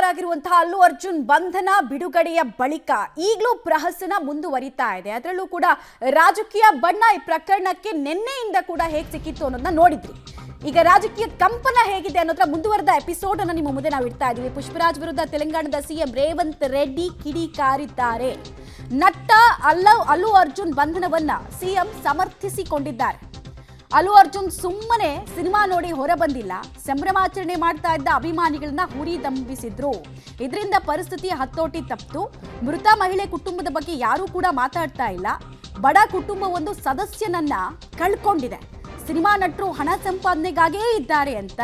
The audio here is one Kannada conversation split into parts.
ಆಗಿರುವಂತಹ ಅಲ್ಲು ಅರ್ಜುನ್ ಬಂಧನ ಬಿಡುಗಡೆಯ ಬಳಿಕ ಈಗಲೂ ಪ್ರಹಸನ ಮುಂದುವರಿತಾ ಇದೆ. ಅದರಲ್ಲೂ ಕೂಡ ರಾಜಕೀಯ ಬಣ್ಣ ಈ ಪ್ರಕರಣಕ್ಕೆ ನಿನ್ನೆಯಿಂದ ಕೂಡ ಹೇಗೆ ಸಿಕ್ಕಿತ್ತು ಅನ್ನೋದನ್ನ ನೋಡಿದ್ರಿ. ಈಗ ರಾಜಕೀಯ ಕಂಪನ ಹೇಗಿದೆ ಅನ್ನೋದ್ರ ಮುಂದುವರೆದ ಎಪಿಸೋಡ್ ಅನ್ನು ನಿಮ್ಮ ಮುಂದೆ ನಾವು ಇಡ್ತಾ ಇದೀವಿ. ಪುಷ್ಪರಾಜ್ ವಿರುದ್ಧ ತೆಲಂಗಾಣದ ಸಿಎಂ ರೇವಂತ್ ರೆಡ್ಡಿ ಕಿಡಿಕಾರಿದ್ದಾರೆ. ನಟ ಅಲ್ಲು ಅರ್ಜುನ್ ಬಂಧನವನ್ನ ಸಿಎಂ ಸಮರ್ಥಿಸಿಕೊಂಡಿದ್ದಾರೆ. ಅಲ್ಲು ಅರ್ಜುನ್ ಸುಮ್ಮನೆ ಸಿನಿಮಾ ನೋಡಿ ಹೊರ ಬಂದಿಲ್ಲ, ಸಂಭ್ರಮಾಚರಣೆ ಮಾಡ್ತಾ ಇದ್ದ ಅಭಿಮಾನಿಗಳನ್ನ ಹುರಿದಂಬಿಸಿದ್ರು. ಇದರಿಂದ ಪರಿಸ್ಥಿತಿ ಹತೋಟಿ ತಪ್ಪಿತು. ಮೃತ ಮಹಿಳೆ ಕುಟುಂಬದ ಬಗ್ಗೆ ಯಾರೂ ಕೂಡ ಮಾತಾಡ್ತಾ ಇಲ್ಲ. ಬಡ ಕುಟುಂಬ ಒಂದು ಸದಸ್ಯನನ್ನ ಕಳ್ಕೊಂಡಿದೆ. ಸಿನಿಮಾ ನಟರು ಹಣ ಸಂಪಾದನೆಗಾಗೇ ಇದ್ದಾರೆ ಅಂತ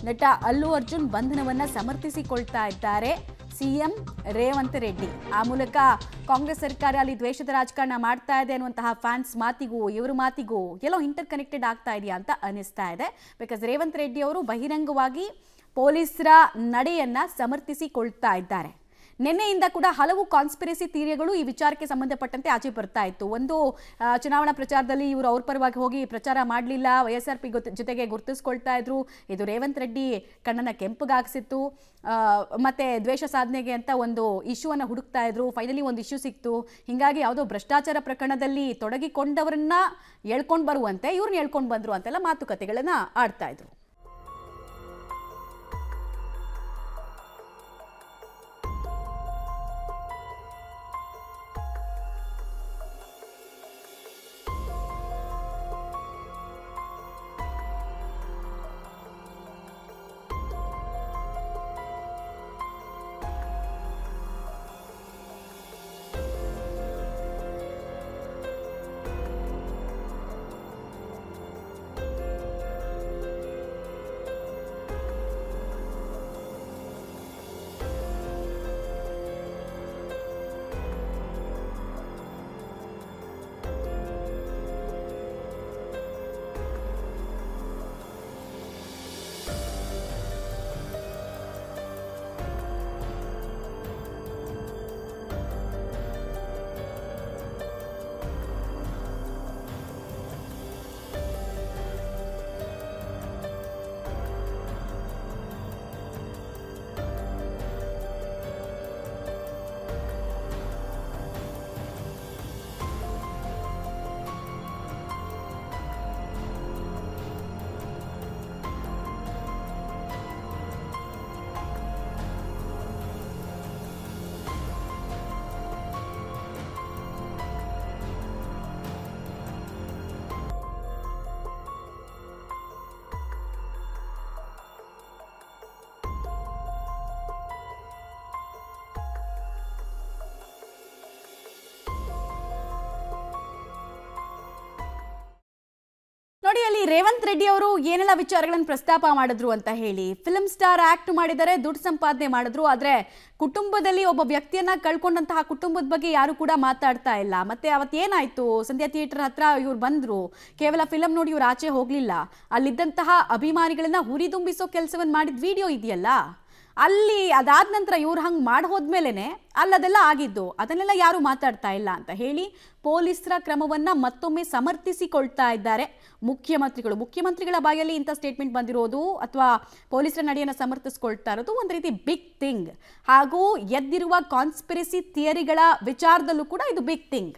ನಟ ಅಲ್ಲು ಅರ್ಜುನ್ ಬಂಧನವನ್ನ ಸಮರ್ಥಿಸಿಕೊಳ್ತಾ ಇದ್ದಾರೆ ಸಿಎಂ ರೇವಂತ್ ರೆಡ್ಡಿ. ಆ ಮೂಲಕ ಕಾಂಗ್ರೆಸ್ ಸರ್ಕಾರ ಅಲ್ಲಿ ದ್ವೇಷದ ರಾಜಕಾರಣ ಮಾಡ್ತಾ ಇದೆ ಅನ್ನುವಂತಹ ಫ್ಯಾನ್ಸ್ ಮಾತಿಗೂ ಇವರ ಮಾತಿಗೂ ಎಲ್ಲೋ ಇಂಟರ್ ಕನೆಕ್ಟೆಡ್ ಆಗ್ತಾ ಇದೆಯಾ ಅಂತ ಅನಿಸ್ತಾ ಇದೆ. ಬಿಕಾಸ್ ರೇವಂತ್ ರೆಡ್ಡಿ ಅವರು ಬಹಿರಂಗವಾಗಿ ಪೊಲೀಸರ ನಡೆಯನ್ನ ಸಮರ್ಥಿಸಿಕೊಳ್ತಾ ಇದ್ದಾರೆ. ನಿನ್ನೆಯಿಂದ ಕೂಡ ಹಲವು ಕಾನ್ಸ್ಪಿರಸಿ ಥಿಯರಿಗಳು ಈ ವಿಚಾರಕ್ಕೆ ಸಂಬಂಧಪಟ್ಟಂತೆ ಆಚೆ ಬರ್ತಾ ಇತ್ತು. ಒಂದು, ಚುನಾವಣಾ ಪ್ರಚಾರದಲ್ಲಿ ಇವರು ಅವ್ರ ಪರವಾಗಿ ಹೋಗಿ ಪ್ರಚಾರ ಮಾಡಲಿಲ್ಲ, YSRP ಜೊತೆಗೆ ಗುರುತಿಸ್ಕೊಳ್ತಾ ಇದ್ರು. ಇದು ರೇವಂತ್ ರೆಡ್ಡಿ ಕಣ್ಣನ್ನ ಕೆಂಪಗಾಗಿಸಿತ್ತು. ಮತ್ತೆ ದ್ವೇಷ ಸಾಧನೆಗೆ ಅಂತ ಒಂದು ಇಶ್ಯೂವನ್ನು ಹುಡುಕ್ತಾ ಇದ್ರು. ಫೈನಲಿ ಒಂದು ಇಶ್ಯೂ ಸಿಕ್ತು. ಹಿಂಗಾಗಿ ಯಾವುದೋ ಭ್ರಷ್ಟಾಚಾರ ಪ್ರಕರಣದಲ್ಲಿ ತೊಡಗಿಕೊಂಡವರನ್ನ ಎಳ್ಕೊಂಡು ಬರುವಂತೆ ಇವ್ರನ್ನ ಎಳ್ಕೊಂಡು ಬಂದ್ರು ಅಂತೆಲ್ಲ ಮಾತುಕತೆಗಳನ್ನ ಆಡ್ತಾ ಇದ್ರು. ನೋಡಿ, ಅಲ್ಲಿ ರೇವಂತ್ ರೆಡ್ಡಿ ಅವರು ಏನೆಲ್ಲ ವಿಚಾರಗಳನ್ನು ಪ್ರಸ್ತಾಪ ಮಾಡಿದ್ರು ಅಂತ ಹೇಳಿ. ಫಿಲ್ಮ್ ಸ್ಟಾರ್ ಆಕ್ಟ್ ಮಾಡಿದರೆ, ದುಡ್ಡು ಸಂಪಾದನೆ ಮಾಡಿದ್ರು. ಆದ್ರೆ ಕುಟುಂಬದಲ್ಲಿ ಒಬ್ಬ ವ್ಯಕ್ತಿಯನ್ನ ಕಳ್ಕೊಂಡಂತಹ ಕುಟುಂಬದ ಬಗ್ಗೆ ಯಾರು ಕೂಡ ಮಾತಾಡ್ತಾ ಇಲ್ಲ. ಮತ್ತೆ ಅವತ್ತೇನಾಯ್ತು, ಸಂಧ್ಯಾ ಥಿಯೇಟರ್ ಹತ್ರ ಇವ್ರು ಬಂದ್ರು, ಕೇವಲ ಫಿಲಂ ನೋಡಿ ಇವ್ರು ಆಚೆ ಹೋಗ್ಲಿಲ್ಲ, ಅಲ್ಲಿದ್ದಂತಹ ಅಭಿಮಾನಿಗಳನ್ನ ಹುರಿದುಂಬಿಸೋ ಕೆಲಸವನ್ನ ಮಾಡಿದ ವಿಡಿಯೋ ಇದೆಯಲ್ಲ, ಅಲ್ಲಿ ಅದಾದ ನಂತರ ಇವ್ರು ಹಂಗೆ ಮಾಡಿ ಹೋದ್ಮೇಲೆ ಅಲ್ಲದೆಲ್ಲ ಆಗಿದ್ದು, ಅದನ್ನೆಲ್ಲ ಯಾರು ಮಾತಾಡ್ತಾ ಇಲ್ಲ ಅಂತ ಹೇಳಿ ಪೊಲೀಸರ ಕ್ರಮವನ್ನ ಮತ್ತೊಮ್ಮೆ ಸಮರ್ಥಿಸಿಕೊಳ್ತಾ ಇದ್ದಾರೆ ಮುಖ್ಯಮಂತ್ರಿಗಳ ಬಾಯಲ್ಲಿ ಇಂಥ ಸ್ಟೇಟ್ಮೆಂಟ್ ಬಂದಿರೋದು ಅಥವಾ ಪೊಲೀಸರ ನಡೆಯನ್ನು ಸಮರ್ಥಿಸಿಕೊಳ್ತಾ ಇರೋದು ಒಂದು ರೀತಿ ಬಿಗ್ ಥಿಂಗ್. ಹಾಗೂ ಎದ್ದಿರುವ ಕಾನ್ಸ್ಪಿರಸಿ ಥಿಯರಿಗಳ ವಿಚಾರದಲ್ಲೂ ಕೂಡ ಇದು ಬಿಗ್ ಥಿಂಗ್.